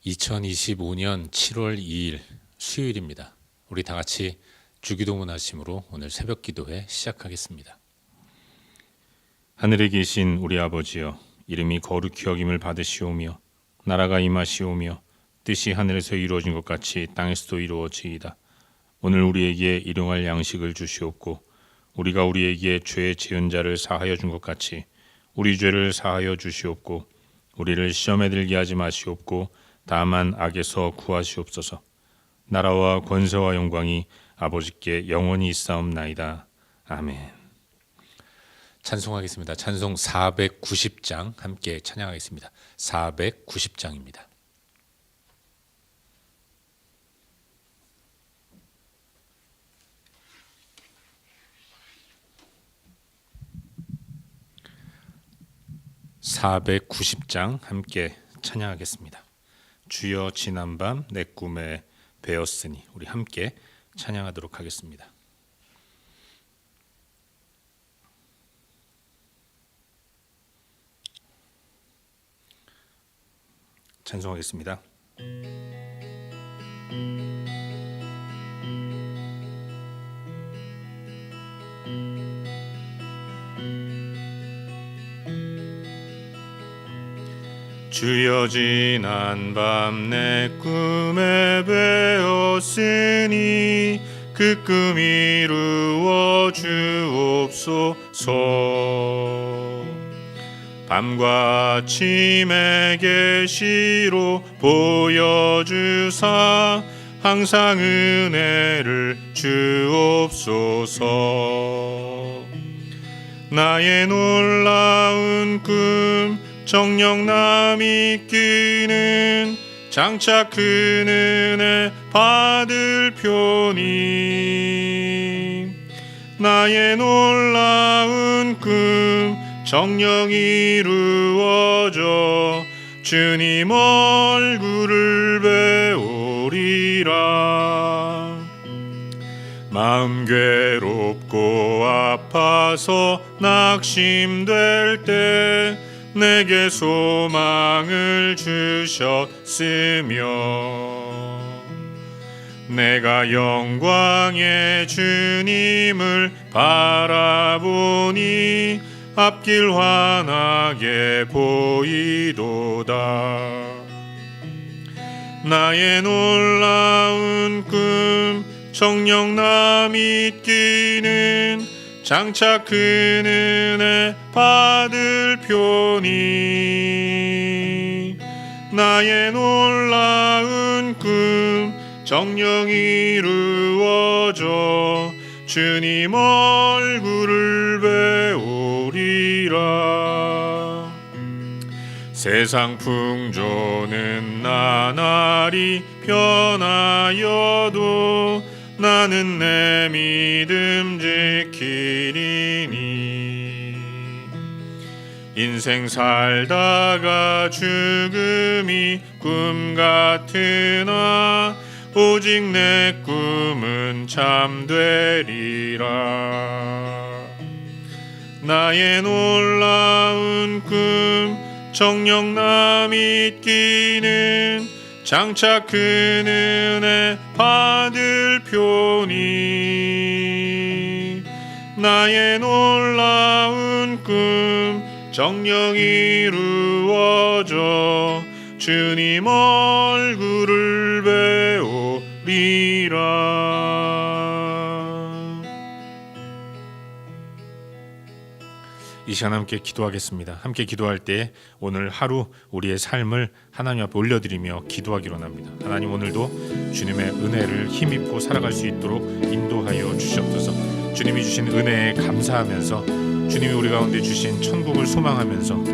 (2025년 7월 2일) 수요일입니다. 우리 다 같이 주기도문 하심으로 오늘 새벽 기도회 시작하겠습니다. 하늘에 계신 우리 아버지여, 이름이 거룩히 여김을 받으시오며 나라가 임하시오며 뜻이 하늘에서 이루어진 것 같이 땅에서도 이루어지이다. 오늘 우리에게 일용할 양식을 주시옵고 우리가 우리에게 죄 지은 자를 사하여 준 것 같이 우리 죄를 사하여 주시옵고 우리를 시험에 들게 하지 마시옵고 다만 악에서 구하시옵소서. 나라와 권세와 영광이 아버지께 영원히 있사옵나이다. 아멘. 찬송하겠습니다. 찬송 490장 함께 찬양하겠습니다. 490장입니다. (490장) 함께 찬양하겠습니다. 주여 지난밤 내 꿈에 배었으니, 우리 함께 찬양하도록 하겠습니다. 찬송하겠습니다. 주여 지난밤 내 꿈에 배었으니 그 꿈 이루어 주옵소서. 밤과 아침에 계시로 보여주사 항상 은혜를 주옵소서. 나의 놀라운 꿈 정녕 남이 끼는 장차 큰 은혜 받을 표니. 나의 놀라운 꿈 정녕 이루어져 주님 얼굴을 배우리라. 마음 괴롭고 아파서 낙심될 때 내게 소망을 주셨으며 내가 영광의 주님을 바라보니 앞길 환하게 보이도다. 나의 놀라운 꿈 정녕 남이 끼는 장차 큰 은혜 받을 표니. 나의 놀라운 꿈 정녕 이루어져 주님 얼굴을 배우리라. 세상 풍조는 나날이 변하여도 나는 내 믿음 지키리니. 인생 살다가 죽음이 꿈 같으나 오직 내 꿈은 참되리라. 나의 놀라운 꿈 정녕 나 믿기는 장차 큰 은혜 받을 표니. 나의 놀라운 꿈 정녕 이루어져 주님 얼굴을 배우리라. 이 시간 함께 기도하겠습니다. 함께 기도할 때 오늘 하루 우리의 삶을 하나님 앞에 올려드리며 기도하기로 합니다. 하나님, 오늘도 주님의 은혜를 힘입고 살아갈 수 있도록 인도하여 주시옵소서. 주님이 주신 은혜에 감사하면서 주님이 우리 가운데 주신 천국을 소망하면서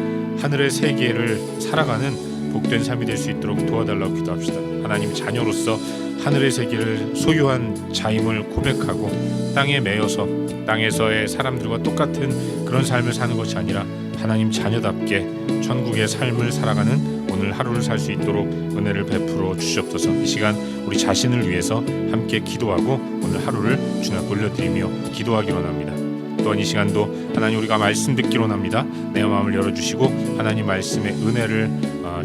하늘의 세계를 살아가는 복된 삶이 될 수 있도록 도와달라고 기도합시다. 하나님, 자녀로서 하늘의 세계를 소유한 자임을 고백하고 땅에 매여서 땅에서의 사람들과 똑같은 그런 삶을 사는 것이 아니라 하나님 자녀답게 천국의 삶을 살아가는 오늘 하루를 살 수 있도록 은혜를 베풀어 주시옵소서. 이 시간 우리 자신을 위해서 함께 기도하고 오늘 하루를 주님 앞에 올려드리며 기도하기로 합니다. 또한 이 시간도 하나님, 우리가 말씀 듣기로 합니다. 내 마음을 열어주시고 하나님 말씀의 은혜를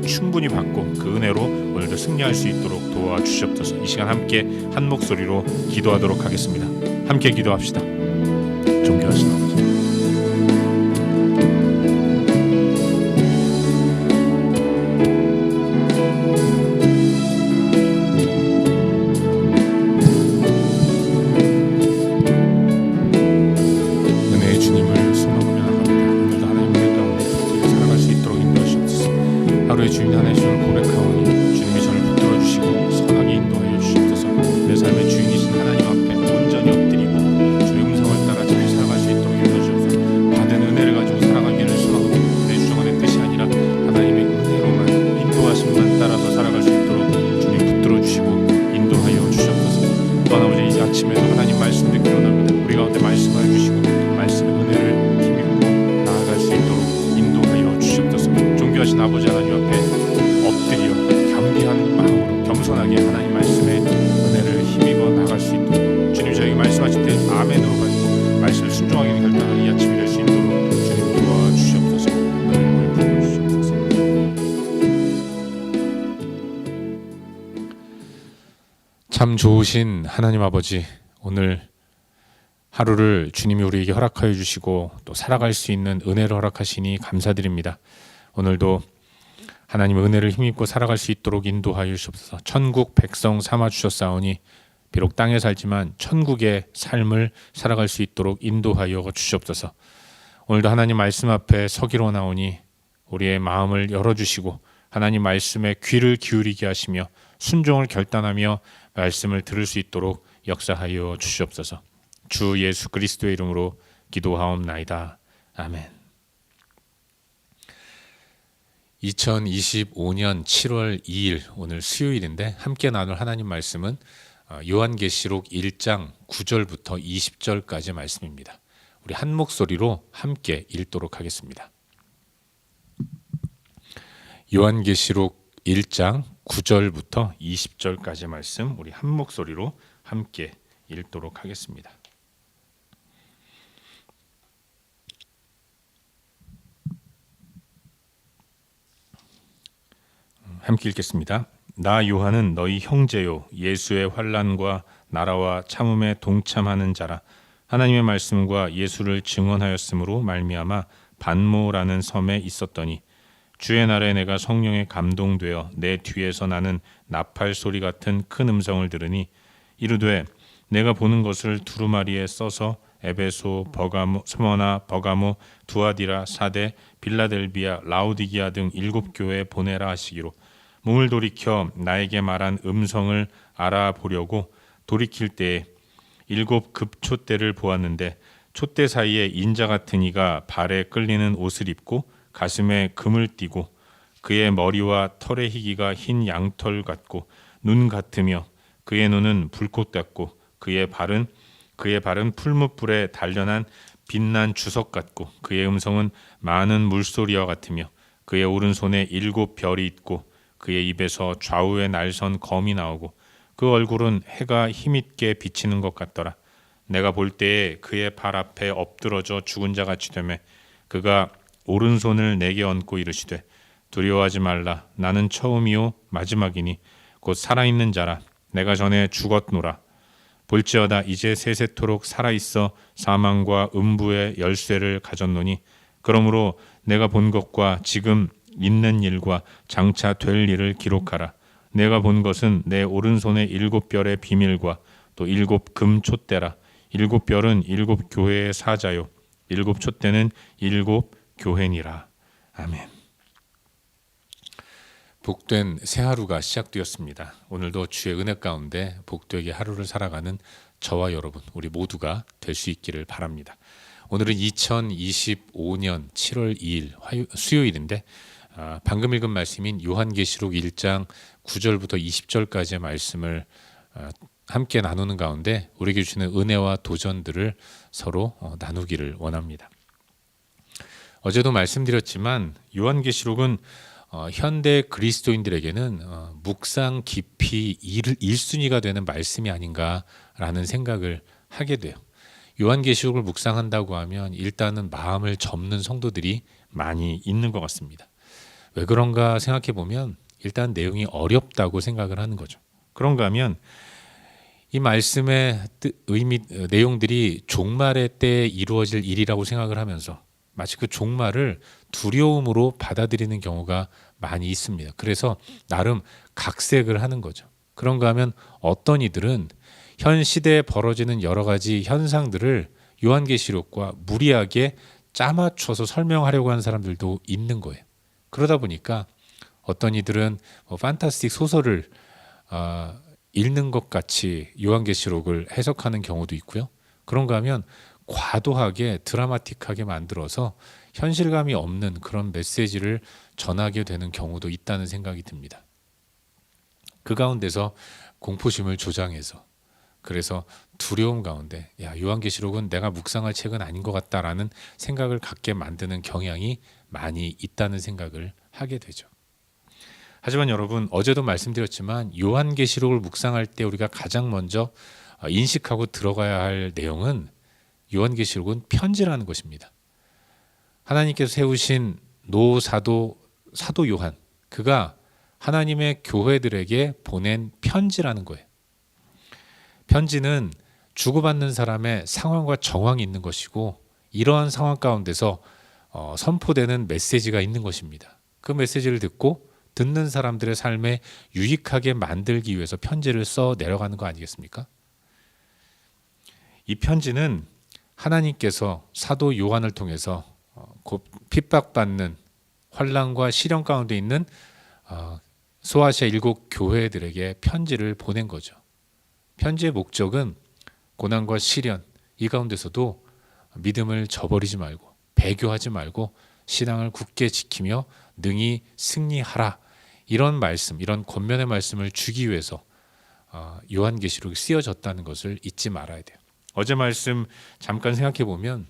충분히 받고 그 은혜로 오늘도 승리할 수 있도록 도와주시옵소서. 이 시간 함께 한 목소리로 기도하도록 하겠습니다. 함께 기도합시다. 존귀하신 아버지, 은혜의 주님을 소망하며 나갑니다. 오늘도 하나님 은혜 가운데 붙들려 살아갈 수 있도록 인도하시옵소서. 하루의 주님 하나의 주님을 고백하오니 주님이 저를 붙들어 주시고 선하게 인도하여 주시옵소서. 내 삶의 주인이신 하나님 앞에 온전히 엎드리고 주의 음성을 따라 잘 살아갈 수 있도록 인도하시옵소서. 받은 은혜를 가지고 살아가기를 소망하고 내 주장의 뜻이 아니라 하나님의 은혜로만 인도하심만 따라서 살아갈 수 있도록 주님 붙들어 주시고 인도하여 주시옵소서. 또한 아버지, 이 아침에도 하나님 말씀 듣기로 합니다. 우리 가운데 말씀하여 주시고 말씀의 은혜를 힘입고 나아갈 수 있도록 인도하여 주시옵소서. 존귀하신 아버지 하나님 앞에 엎드려 겸비한 마음으로 겸손하게 하나님 말씀의 은혜를 힘입어 나갈 수 있도록 주님 저에게 말씀하실 때 아멘으로 가지고 말씀을 순종하게 결단하는 이 아침이 될 수 있도록 주님 도와주시옵소서. 하나님을 부르주시옵소서. 참 좋으신 하나님 아버지, 오늘 하루를 주님이 우리에게 허락하여 주시고 또 살아갈 수 있는 은혜를 허락하시니 감사드립니다. 오늘도 하나님의 은혜를 힘입고 살아갈 수 있도록 인도하여 주시옵소서. 천국 백성 삼아 주셨사오니 비록 땅에 살지만 천국의 삶을 살아갈 수 있도록 인도하여 주시옵소서. 오늘도 하나님 말씀 앞에 서기로 나오니 우리의 마음을 열어주시고 하나님 말씀에 귀를 기울이게 하시며 순종을 결단하며 말씀을 들을 수 있도록 역사하여 주시옵소서. 주 예수 그리스도의 이름으로 기도하옵나이다. 아멘. 2025년 7월 2일 오늘 수요일인데 함께 나눌 하나님 말씀은 요한계시록 1장 9절부터 20절까지 말씀입니다. 우리 한 목소리로 함께 읽도록 하겠습니다. 요한계시록 1장 9절부터 20절까지 말씀 우리 한 목소리로 함께 읽도록 하겠습니다. 함께 읽겠습니다. 나 요한은 너희 형제요 예수의 환난과 나라와 참음에 동참하는 자라. 하나님의 말씀과 예수를 증언하였으므로 말미암아 반모라는 섬에 있었더니 주의 날에 내가 성령에 감동되어 내 뒤에서 나는 나팔 소리 같은 큰 음성을 들으니 이르되 내가 보는 것을 두루마리에 써서 에베소, 버가모, 스모나, 버가모, 두아디라, 사데, 빌라델비아, 라우디기아 등 7교회에 보내라 하시기로 몸을 돌이켜 나에게 말한 음성을 알아보려고 돌이킬 때에 7 급촛대를 보았는데 촛대 사이에 인자 같은 이가 발에 끌리는 옷을 입고 가슴에 금을 띠고 그의 머리와 털의 희기가 흰 양털 같고 눈 같으며 그의 눈은 불꽃 같고 그의 발은 풀무불에 단련한 빛난 주석 같고 그의 음성은 많은 물소리와 같으며 그의 오른손에 7 별이 있고 그의 입에서 좌우에 날선 검이 나오고 그 얼굴은 해가 힘있게 비치는 것 같더라. 내가 볼 때에 그의 발 앞에 엎드러져 죽은 자 같이 되매 그가 오른손을 내게 얹고 이르시되 두려워하지 말라. 나는 처음이요 마지막이니 곧 살아있는 자라. 내가 전에 죽었노라. 볼지어다 이제 세세토록 살아있어 사망과 음부의 열쇠를 가졌노니 그러므로 내가 본 것과 지금 있는 일과 장차 될 일을 기록하라. 내가 본 것은 내 오른손의 7별의 비밀과 또 7금 촛대라. 7별은 7교회의 사자요 7촛대는 7교회니라. 아멘. 복된 새 하루가 시작되었습니다. 오늘도 주의 은혜 가운데 복되게 하루를 살아가는 저와 여러분 우리 모두가 될 수 있기를 바랍니다. 오늘은 2025년 7월 2일 수요일인데 방금 읽은 말씀인 요한계시록 1장 9절부터 20절까지의 말씀을 함께 나누는 가운데 우리에게 주시는 은혜와 도전들을 서로 나누기를 원합니다. 어제도 말씀드렸지만 요한계시록은 현대 그리스도인들에게는 묵상 깊이 1순위가 되는 말씀이 아닌가라는 생각을 하게 돼요. 요한계시록을 묵상한다고 하면 일단은 마음을 접는 성도들이 많이 있는 것 같습니다. 왜 그런가 생각해 보면 일단 내용이 어렵다고 생각을 하는 거죠. 그런가 하면 이 말씀의 내용들이 종말의 때에 이루어질 일이라고 생각을 하면서 마치 그 종말을 두려움으로 받아들이는 경우가 많이 있습니다. 그래서 나름 각색을 하는 거죠. 그런가 하면 어떤 이들은 현 시대에 벌어지는 여러 가지 현상들을 요한계시록과 무리하게 짜맞춰서 설명하려고 하는 사람들도 있는 거예요. 그러다 보니까 어떤 이들은 판타스틱 소설을 읽는 것 같이 요한계시록을 해석하는 경우도 있고요. 그런가 하면 과도하게 드라마틱하게 만들어서 현실감이 없는 그런 메시지를 전하게 되는 경우도 있다는 생각이 듭니다. 그 가운데서 공포심을 조장해서 그래서 두려움 가운데 요한계시록은 내가 묵상할 책은 아닌 것 같다라는 생각을 갖게 만드는 경향이 많이 있다는 생각을 하게 되죠. 하지만 여러분 어제도 말씀드렸지만 요한계시록을 묵상할 때 우리가 가장 먼저 인식하고 들어가야 할 내용은 요한계시록은 편지라는 것입니다. 하나님께서 세우신 사도 요한, 그가 하나님의 교회들에게 보낸 편지라는 거예요. 편지는 주고받는 사람의 상황과 정황이 있는 것이고 이러한 상황 가운데서 선포되는 메시지가 있는 것입니다. 그 메시지를 듣는 사람들의 삶에 유익하게 만들기 위해서 편지를 써 내려가는 거 아니겠습니까? 이 편지는 하나님께서 사도 요한을 통해서 곧 핍박받는 환난과 시련 가운데 있는 소아시아 7교회들에게 편지를 보낸 거죠. 편지의 목적은 고난과 시련 이 가운데서도 믿음을 저버리지 말고 배교하지 말고 신앙을 굳게 지키며 능히 승리하라, 이런 말씀, 이런 권면의 말씀을 주기 위해서 요한계시록이 쓰여졌다는 것을 잊지 말아야 돼요. 어제 말씀 잠깐 생각해 보면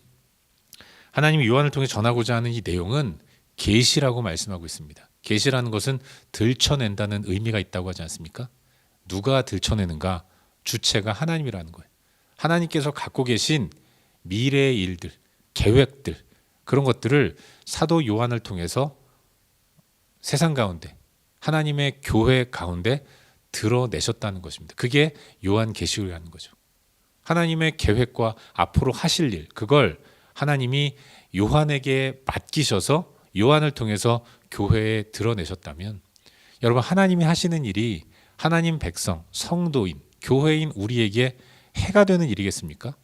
하나님이 요한을 통해 전하고자 하는 이 내용은 계시라고 말씀하고 있습니다. 계시라는 것은 들춰낸다는 의미가 있다고 하지 않습니까? 누가 들춰내는가? 주체가 하나님이라는 거예요. 하나님께서 갖고 계신 미래의 일들, 계획들, 그런 것들을 사도 요한을 통해서 세상 가운데 하나님의 교회 가운데 드러내셨다는 것입니다. 그게 요한계시록이라는 거죠. 하나님의 계획과 앞으로 하실 일, 그걸 하나님이 요한에게 맡기셔서 요한을 통해서 교회에 드러내셨다면 여러분, 하나님이 하시는 일이 하나님 백성, 성도인, 교회인 우리에게 해가 되는 일이겠습니까?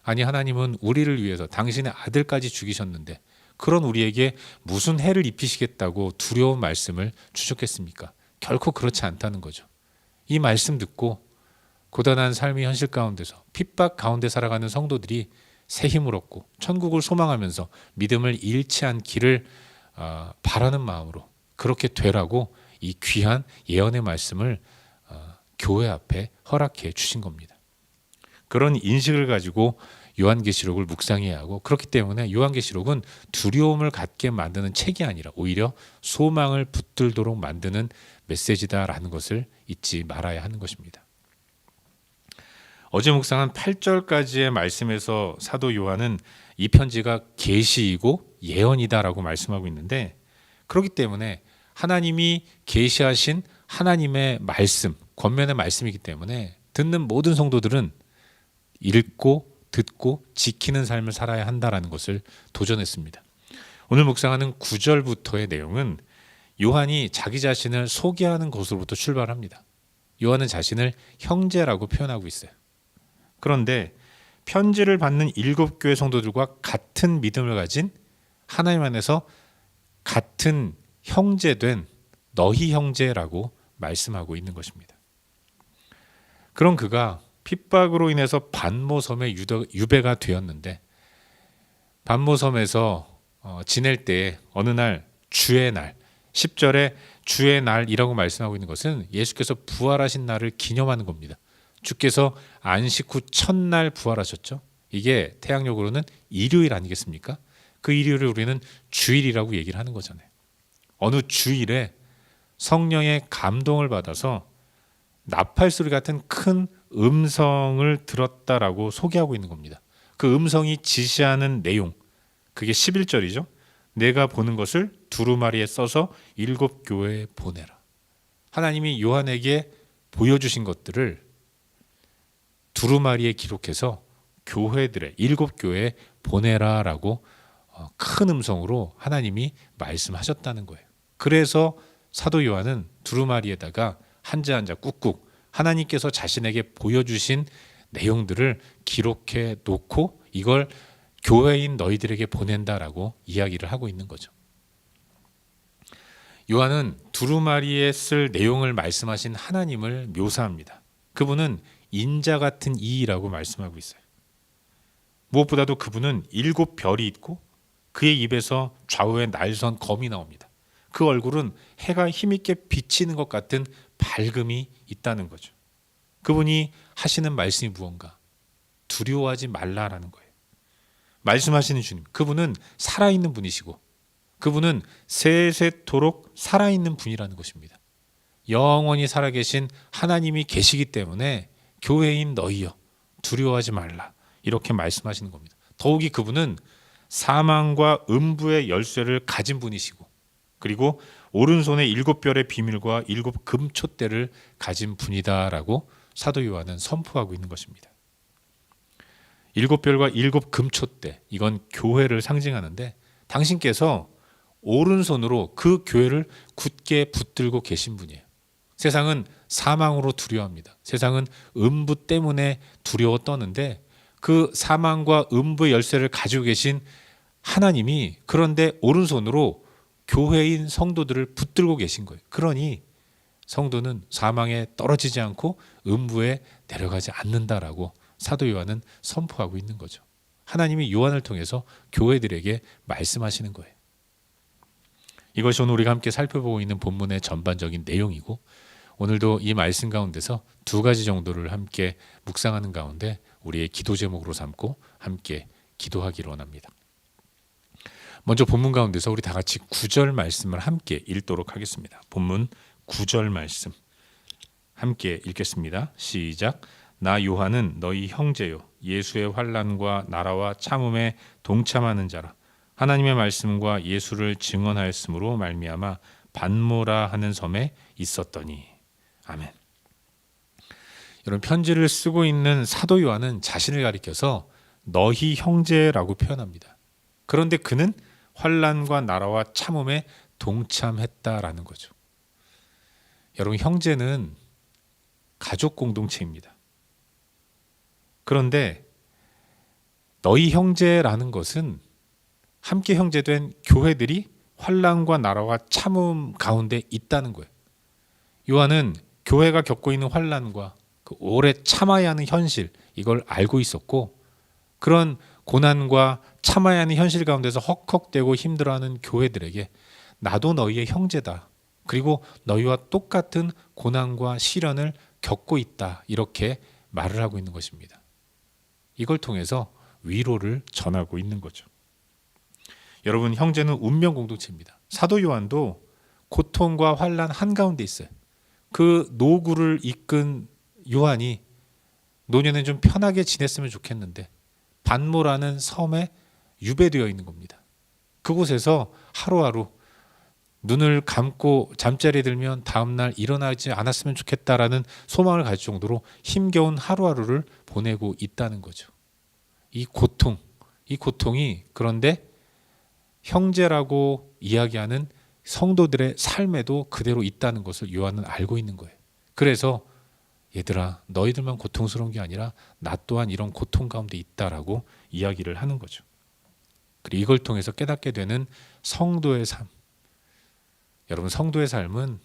아니, 하나님은 우리를 위해서 당신의 아들까지 죽이셨는데 그런 우리에게 무슨 해를 입히시겠다고 두려운 말씀을 주셨겠습니까? 결코 그렇지 않다는 거죠. 이 말씀 듣고 고단한 삶의 현실 가운데서 핍박 가운데 살아가는 성도들이 새 힘을 얻고 천국을 소망하면서 믿음을 잃지 않기를 바라는 마음으로 그렇게 되라고 이 귀한 예언의 말씀을 교회 앞에 허락해 주신 겁니다. 그런 인식을 가지고 요한계시록을 묵상해야 하고, 그렇기 때문에 요한계시록은 두려움을 갖게 만드는 책이 아니라 오히려 소망을 붙들도록 만드는 메시지다라는 것을 잊지 말아야 하는 것입니다. 어제 묵상한 8절까지의 말씀에서 사도 요한은 이 편지가 계시이고 예언이다라고 말씀하고 있는데, 그렇기 때문에 하나님이 계시하신 하나님의 말씀, 권면의 말씀이기 때문에 듣는 모든 성도들은 읽고 듣고 지키는 삶을 살아야 한다라는 것을 도전했습니다. 오늘 묵상하는 9절부터의 내용은 요한이 자기 자신을 소개하는 것으로부터 출발합니다. 요한은 자신을 형제라고 표현하고 있어요. 그런데 편지를 받는 7교회 성도들과 같은 믿음을 가진 하나님 안에서 같은 형제된 너희 형제라고 말씀하고 있는 것입니다. 그런 그가 핍박으로 인해서 반모섬에 유배가 되었는데, 반모섬에서 지낼 때 어느 날 주의 날, 10절에 주의 날이라고 말씀하고 있는 것은 예수께서 부활하신 날을 기념하는 겁니다. 주께서 안식 후 첫날 부활하셨죠. 이게 태양력으로는 일요일 아니겠습니까? 그 일요일을 우리는 주일이라고 얘기를 하는 거잖아요. 어느 주일에 성령의 감동을 받아서 나팔소리 같은 큰 음성을 들었다라고 소개하고 있는 겁니다. 그 음성이 지시하는 내용, 그게 11절이죠. 내가 보는 것을 두루마리에 써서 7교회에 보내라. 하나님이 요한에게 보여주신 것들을 두루마리에 기록해서 교회들의 7교회에 보내라라고 큰 음성으로 하나님이 말씀하셨다는 거예요. 그래서 사도 요한은 두루마리에다가 한자 한자 꾹꾹 하나님께서 자신에게 보여주신 내용들을 기록해 놓고 이걸 교회인 너희들에게 보낸다라고 이야기를 하고 있는 거죠. 요한은 두루마리에 쓸 내용을 말씀하신 하나님을 묘사합니다. 그분은 인자 같은 이라고 말씀하고 있어요. 무엇보다도 그분은 7별이 있고 그의 입에서 좌우에 날선 검이 나옵니다. 그 얼굴은 해가 힘있게 비치는 것 같은 밝음이 있다는 거죠. 그분이 하시는 말씀이 무언가? 두려워하지 말라라는 거예요. 말씀하시는 주님, 그분은 살아있는 분이시고 그분은 세세토록 살아있는 분이라는 것입니다. 영원히 살아계신 하나님이 계시기 때문에 교회인 너희여 두려워하지 말라 이렇게 말씀하시는 겁니다. 더욱이 그분은 사망과 음부의 열쇠를 가진 분이시고 그리고 오른손에 7별의 비밀과 7금촛대를 가진 분이다라고 사도 요한은 선포하고 있는 것입니다. 7별과 7금촛대, 이건 교회를 상징하는데 당신께서 오른손으로 그 교회를 굳게 붙들고 계신 분이에요. 세상은 사망으로 두려워합니다. 세상은 음부 때문에 두려워 떠는데 그 사망과 음부의 열쇠를 가지고 계신 하나님이 그런데 오른손으로 교회인 성도들을 붙들고 계신 거예요. 그러니 성도는 사망에 떨어지지 않고 음부에 내려가지 않는다라고 사도 요한은 선포하고 있는 거죠. 하나님이 요한을 통해서 교회들에게 말씀하시는 거예요. 이것이 오늘 우리가 함께 살펴보고 있는 본문의 전반적인 내용이고 오늘도 이 말씀 가운데서 2가지 정도를 함께 묵상하는 가운데 우리의 기도 제목으로 삼고 함께 기도하기를 원합니다. 먼저 본문 가운데서 우리 다 같이 9절 말씀을 함께 읽도록 하겠습니다. 본문 9절 말씀 함께 읽겠습니다. 시작. 나 요한은 너희 형제요 예수의 환난과 나라와 참음에 동참하는 자라. 하나님의 말씀과 예수를 증언하였으므로 말미암아 반모라 하는 섬에 있었더니. 아멘. 여러분, 편지를 쓰고 있는 사도 요한은 자신을 가리켜서 너희 형제라고 표현합니다. 그런데 그는 환난과 나라와 참음에 동참했다라는 거죠. 여러분, 형제는 가족 공동체입니다. 그런데 너희 형제라는 것은 함께 형제된 교회들이 환난과 나라와 참음 가운데 있다는 거예요. 요한은 교회가 겪고 있는 환난과 그 오래 참아야 하는 현실, 이걸 알고 있었고 그런 고난과 참아야 하는 현실 가운데서 헉헉대고 힘들어하는 교회들에게 나도 너희의 형제다. 그리고 너희와 똑같은 고난과 시련을 겪고 있다. 이렇게 말을 하고 있는 것입니다. 이걸 통해서 위로를 전하고 있는 거죠. 여러분, 형제는 운명 공동체입니다. 사도 요한도 고통과 환난 한가운데 있어요. 그 노구를 이끈 요한이 노년은 좀 편하게 지냈으면 좋겠는데 반모라는 섬에 유배되어 있는 겁니다. 그곳에서 하루하루 눈을 감고 잠자리에 들면 다음날 일어나지 않았으면 좋겠다라는 소망을 가질 정도로 힘겨운 하루하루를 보내고 있다는 거죠. 이 고통이 그런데 형제라고 이야기하는 성도들의 삶에도 그대로 있다는 것을 요한은 알고 있는 거예요. 그래서 얘들아, 너희들만 고통스러운 게 아니라 나 또한 이런 고통 가운데 있다라고 이야기를 하는 거죠. 그리고 이걸 통해서 깨닫게 되는 성도의 삶. 여러분, 성도의 삶은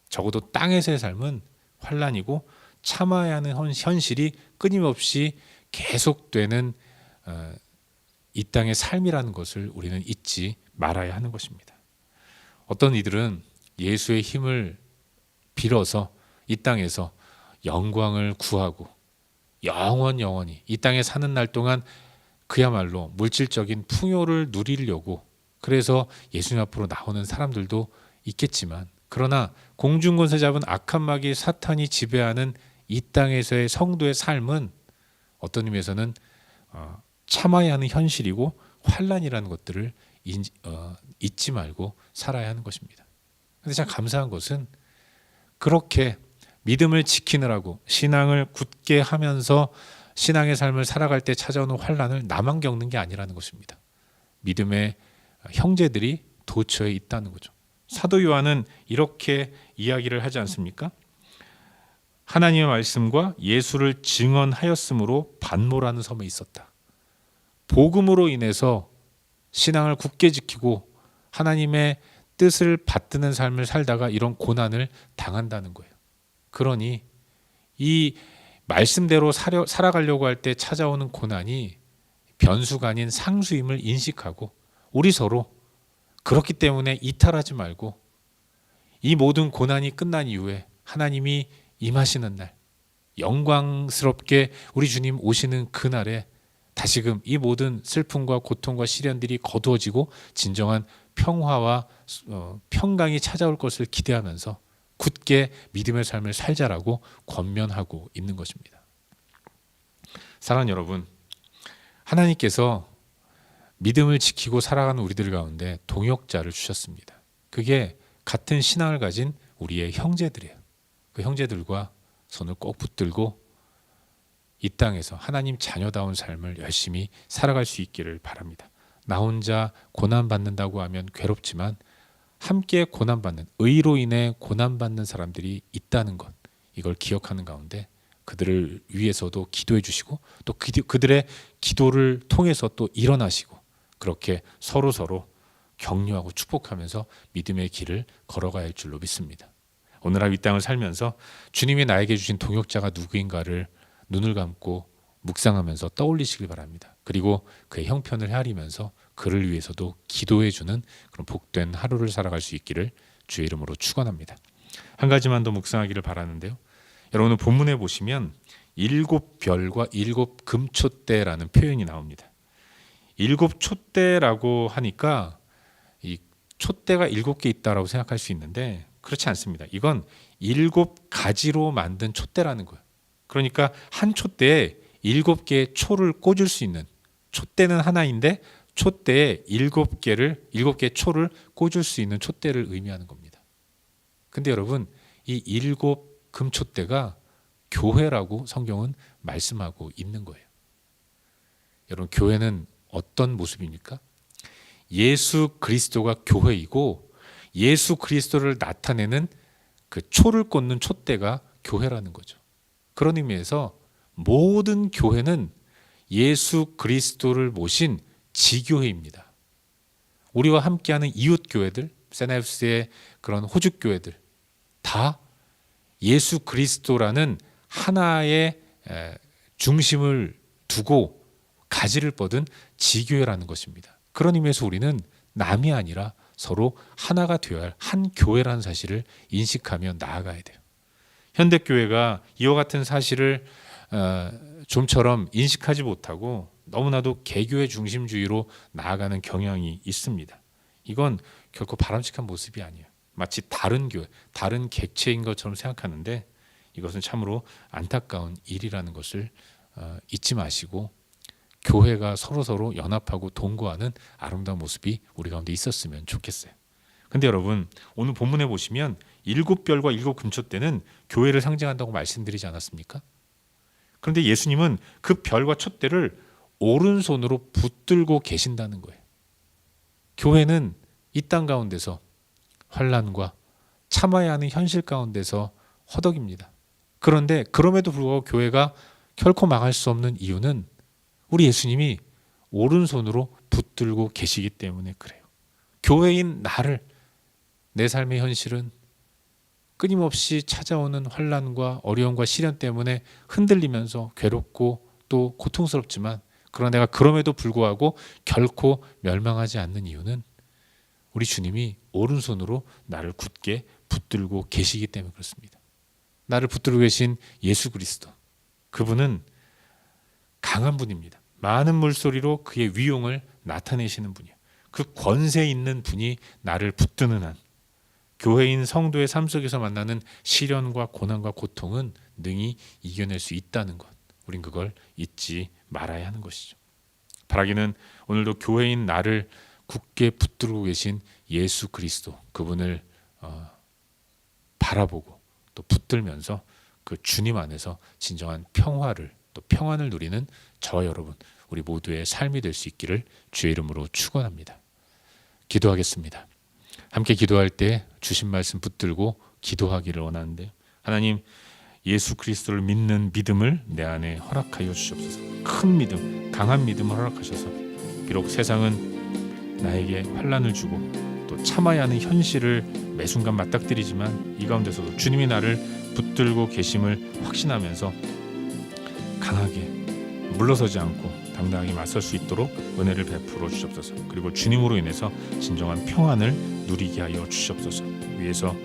적어도 땅에서의 삶은 환난이고 참아야 하는 현실이 끊임없이 계속되는 이 땅의 삶이라는 것을 우리는 잊지 말아야 하는 것입니다. 어떤 이들은 예수의 힘을 빌어서 이 땅에서 영광을 구하고 영원히 이 땅에 사는 날 동안 그야말로 물질적인 풍요를 누리려고 그래서 예수님 앞으로 나오는 사람들도 있겠지만, 그러나 공중권세 잡은 악한 마귀 사탄이 지배하는 이 땅에서의 성도의 삶은 어떤 의미에서는 참아야 하는 현실이고 환난이라는 것들을 잊지 말고 살아야 하는 것입니다. 그런데 참 감사한 것은 그렇게 믿음을 지키느라고 신앙을 굳게 하면서 신앙의 삶을 살아갈 때 찾아오는 환난을 나만 겪는 게 아니라는 것입니다. 믿음의 형제들이 도처에 있다는 거죠. 사도 요한은 이렇게 이야기를 하지 않습니까? 하나님의 말씀과 예수를 증언하였으므로 반모라는 섬에 있었다. 복음으로 인해서 신앙을 굳게 지키고 하나님의 뜻을 받드는 삶을 살다가 이런 고난을 당한다는 거예요. 그러니 이 말씀대로 살아가려고 할 때 찾아오는 고난이 변수가 아닌 상수임을 인식하고 우리 서로 그렇기 때문에 이탈하지 말고 이 모든 고난이 끝난 이후에 하나님이 임하시는 날, 영광스럽게 우리 주님 오시는 그날에 다시금 이 모든 슬픔과 고통과 시련들이 거두어지고 진정한 평화와 평강이 찾아올 것을 기대하면서 굳게 믿음의 삶을 살자라고 권면하고 있는 것입니다. 사랑하는 여러분, 하나님께서 믿음을 지키고 살아가는 우리들 가운데 동역자를 주셨습니다. 그게 같은 신앙을 가진 우리의 형제들이에요. 그 형제들과 손을 꼭 붙들고 이 땅에서 하나님 자녀다운 삶을 열심히 살아갈 수 있기를 바랍니다. 나 혼자 고난받는다고 하면 괴롭지만 함께 고난받는, 의로 인해 고난받는 사람들이 있다는 것, 이걸 기억하는 가운데 그들을 위해서도 기도해 주시고 또 그들의 기도를 통해서 또 일어나시고 그렇게 서로 격려하고 축복하면서 믿음의 길을 걸어가야 할 줄로 믿습니다. 오늘 이 땅을 살면서 주님이 나에게 주신 동역자가 누구인가를 눈을 감고 묵상하면서 떠올리시길 바랍니다. 그리고 그의 형편을 헤아리면서 그를 위해서도 기도해주는 그런 복된 하루를 살아갈 수 있기를 주의 이름으로 축원합니다. 한 가지만 더 묵상하기를 바라는데요. 여러분, 본문에 보시면 7별과 7금촛대라는 표현이 나옵니다. 7촛대라고 하니까 이 촛대가 7개 있다라고 생각할 수 있는데 그렇지 않습니다. 이건 7가지로 만든 촛대라는 거예요. 그러니까 한 촛대에 7개의 초를 꽂을 수 있는, 촛대는 하나인데 촛대에 7개의 초를 꽂을 수 있는 촛대를 의미하는 겁니다. 근데 여러분, 이 7금촛대가 교회라고 성경은 말씀하고 있는 거예요. 여러분, 교회는 어떤 모습입니까? 예수 그리스도가 교회이고 예수 그리스도를 나타내는 그 초를 꽂는 촛대가 교회라는 거죠. 그런 의미에서 모든 교회는 예수 그리스도를 모신 지교회입니다. 우리와 함께하는 이웃 교회들, 세나이프스의 그런 호주 교회들 다 예수 그리스도라는 하나의 중심을 두고 가지를 뻗은 지교회라는 것입니다. 그런 의미에서 우리는 남이 아니라 서로 하나가 되어야 할 한 교회라는 사실을 인식하며 나아가야 돼요. 현대교회가 이와 같은 사실을 좀처럼 인식하지 못하고 너무나도 개교회 중심주의로 나아가는 경향이 있습니다. 이건 결코 바람직한 모습이 아니에요. 마치 다른 교회, 다른 객체인 것처럼 생각하는데 이것은 참으로 안타까운 일이라는 것을 잊지 마시고 교회가 서로 연합하고 동거하는 아름다운 모습이 우리 가운데 있었으면 좋겠어요. 근데 여러분, 오늘 본문에 보시면 7별과 7금초대는 교회를 상징한다고 말씀드리지 않았습니까? 그런데 예수님은 그 별과 촛대를 오른손으로 붙들고 계신다는 거예요. 교회는 이 땅 가운데서 환난과 참아야 하는 현실 가운데서 허덕입니다. 그런데 그럼에도 불구하고 교회가 결코 망할 수 없는 이유는 우리 예수님이 오른손으로 붙들고 계시기 때문에 그래요. 교회인 나를, 내 삶의 현실은 끊임없이 찾아오는 환난과 어려움과 시련 때문에 흔들리면서 괴롭고 또 고통스럽지만, 그러나 내가 그럼에도 불구하고 결코 멸망하지 않는 이유는 우리 주님이 오른손으로 나를 굳게 붙들고 계시기 때문에 그렇습니다. 나를 붙들고 계신 예수 그리스도, 그분은 강한 분입니다. 많은 물소리로 그의 위용을 나타내시는 분이에요. 그 권세 있는 분이 나를 붙드는 한 교회인 성도의 삶 속에서 만나는 시련과 고난과 고통은 능히 이겨낼 수 있다는 것, 우린 그걸 잊지 말아야 하는 것이죠. 바라기는 오늘도 교회인 나를 굳게 붙들고 계신 예수 그리스도, 그분을 바라보고 또 붙들면서 그 주님 안에서 진정한 평화를, 또 평안을 누리는 저와 여러분, 우리 모두의 삶이 될 수 있기를 주의 이름으로 축원합니다. 기도하겠습니다. 함께 기도할 때 주신 말씀 붙들고 기도하기를 원하는데, 하나님, 예수 그리스도를 믿는 믿음을 내 안에 허락하여 주시옵소서. 큰 믿음, 강한 믿음을 허락하셔서 비록 세상은 나에게 환난을 주고 또 참아야 하는 현실을 매 순간 맞닥뜨리지만 이 가운데서도 주님이 나를 붙들고 계심을 확신하면서 강하게 물러서지 않고 당당하게 맞설 수 있도록 은혜를 베풀어 주시옵소서. 그리고 주님으로 인해서 진정한 평안을 누리게 하여 주시옵소서. 위에서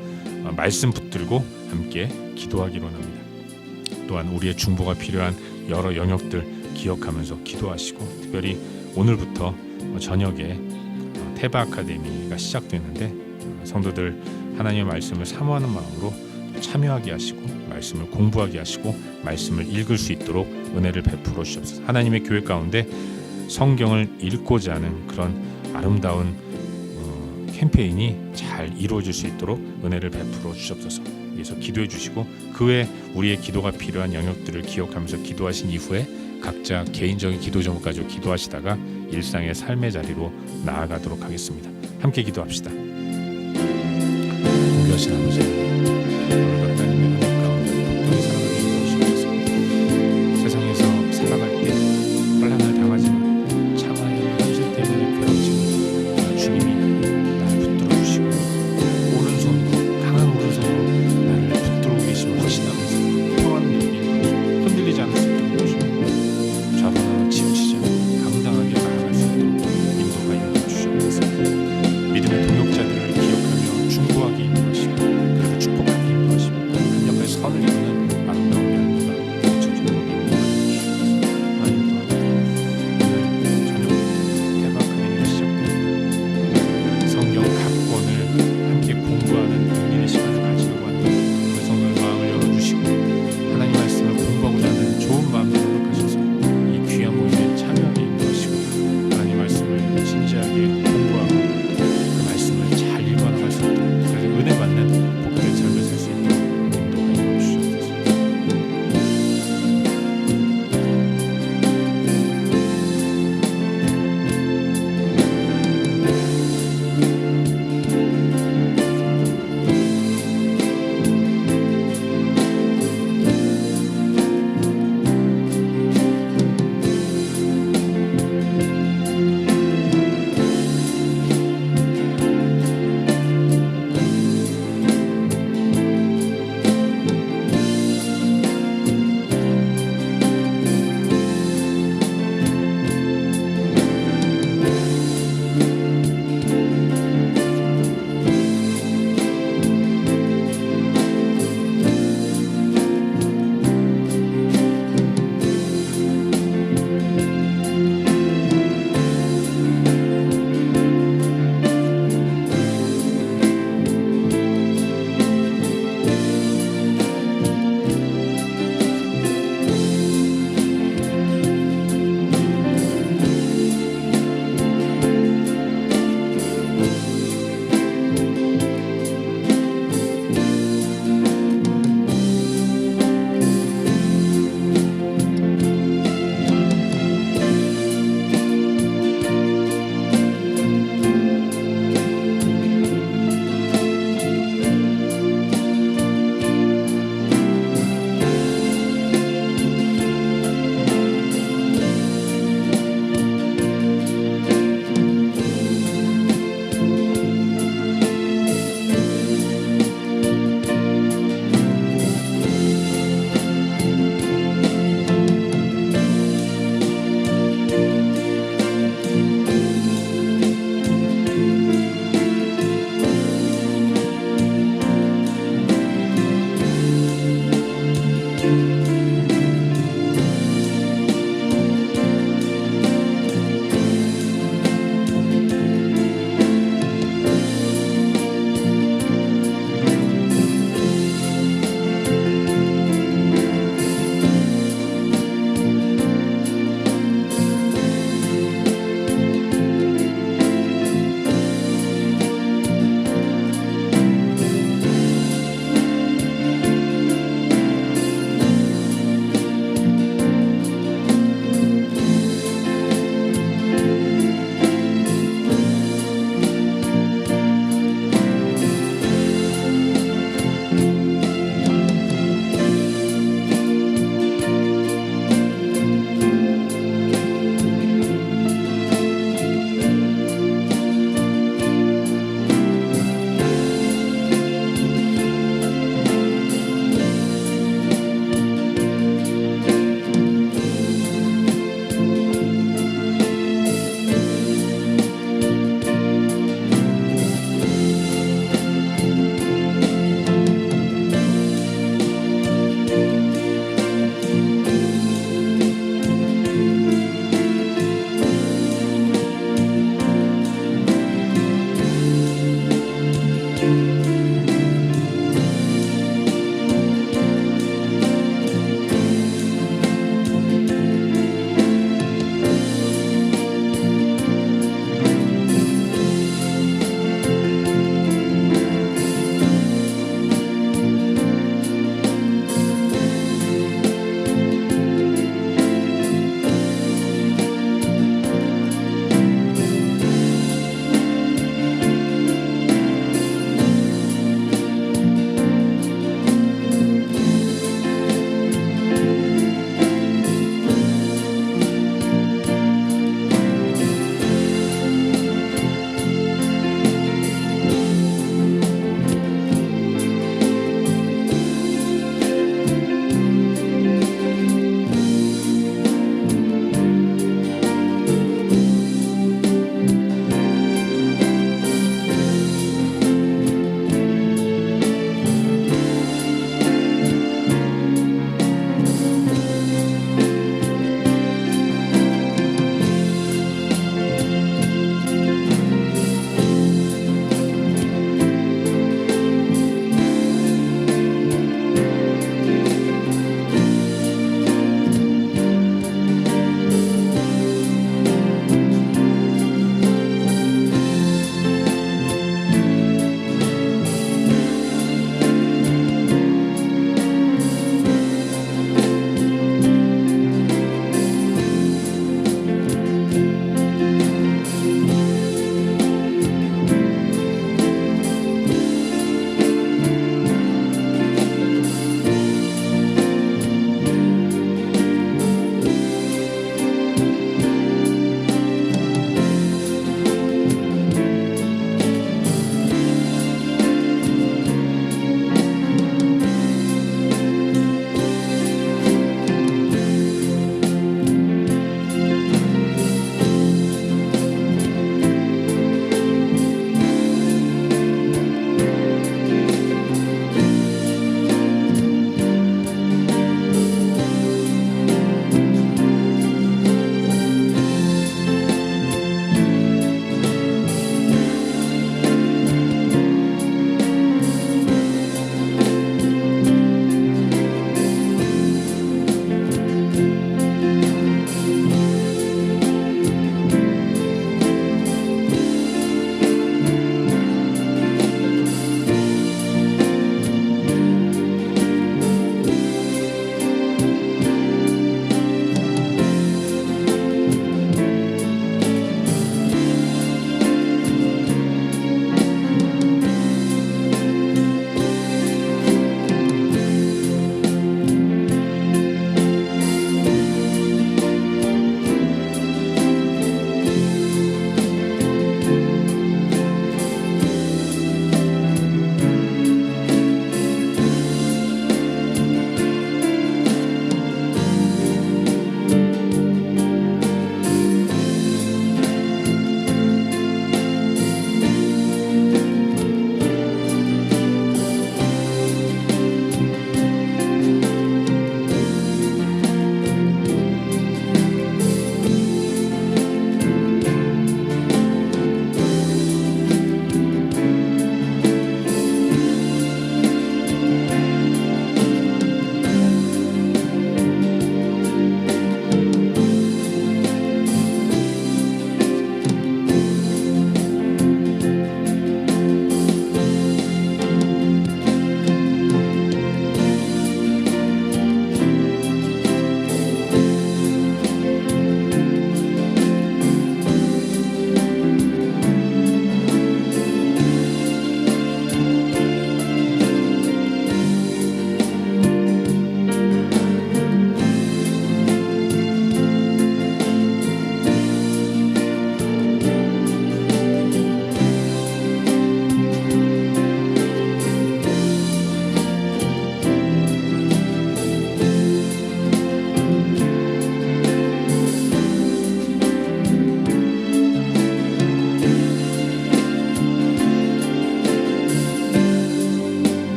말씀 붙들고 함께 기도하기로 합니다. 또한 우리의 중보가 필요한 여러 영역들 기억하면서 기도하시고, 특별히 오늘부터 저녁에 테바 아카데미가 시작되는데 성도들 하나님의 말씀을 사모하는 마음으로 참여하게 하시고 말씀을 공부하게 하시고 말씀을 읽을 수 있도록 은혜를 베풀어 주시옵소서. 하나님의 교회 가운데 성경을 읽고자 하는 그런 아름다운 캠페인이 잘 이루어질 수 있도록 은혜를 베풀어 주시옵소서. 위해서 기도해 주시고, 그 외에 우리의 기도가 필요한 영역들을 기억하면서 기도하신 이후에 각자 개인적인 기도 제목까지 기도하시다가 일상의 삶의 자리로 나아가도록 하겠습니다. 함께 기도합시다. 공개하신 아버지,